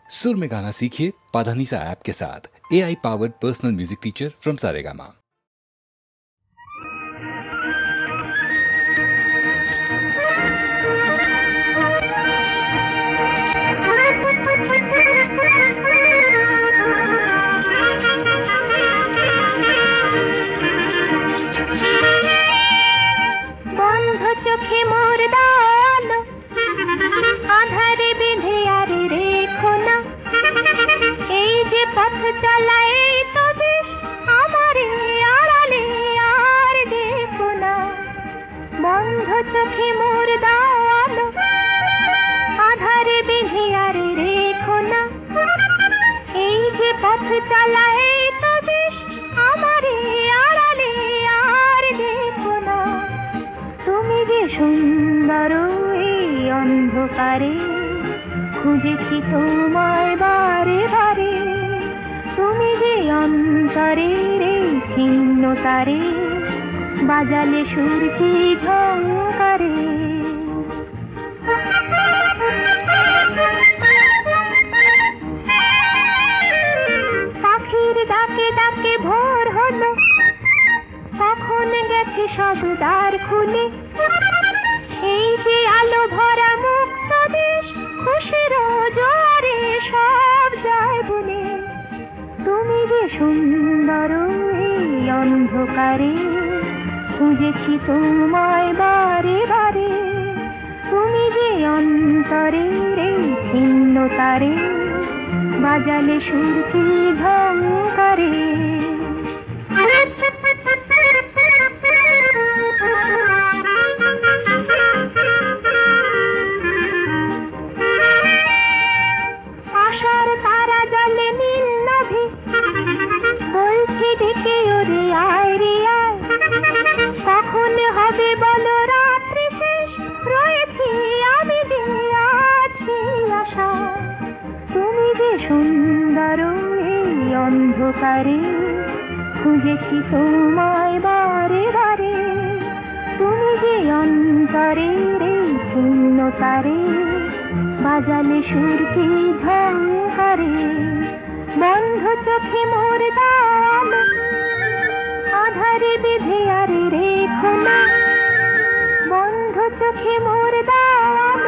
सुर में गाना सीखिए पाधानीसा ऐप के साथ। AI powered personal music teacher from Saregama. চোখে মোর দাল আধারে বেঁধে আর রেখো না, এই যে পথ চালায় তো বেশ আমারে আড়ালে আর দেখো না। বন্ধ চোখে মোর দাল আধারে বেঁধে আর রেখো না, এই যে পথ চালায় তো বেশ আমারে আড়ালে আর দেখো না। তুমি যে সুন্দর এই অন্ধকারে খুঁজেছি তোমায় বারে বারে, তুমি যে অন্তরের এই ছিন্নতারে বাজালে সুরকি ঝংকারে। পাখির ডাকে ডাকে ভোর হলো, কখন গেছে সব দ্বার খুলে, এই যে আলো ভরা মুক্ত দেশ খুশির জোয়ারে সব যায় বলে। তুমি যে সুন্দর এই অন্ধকারে খুঁজেছি তোমায় বারে বারে, তুমি যে অন্তরের এই ছিন্নতারে বাজালে সুরকি ঝংকারে। আশার তারা জলে নীল নভে বলছি ডেকে ওরে আয় রে আয়, কখন হবে বলো রাত্রি শেষ, রয়েছি আমি যে আছি আশা। তুমি যে সুন্দর এই অন্ধকারে খুঁজেছি তোমায় বারে বারে, তুমি যে অন্তরের এই ছিন্নতারে বাজালে সুরকি ঝংকারে। বন্ধ চোখে মোর দাল আধারে বেঁধে আর রেখো না, বন্ধ চোখে মোর দাল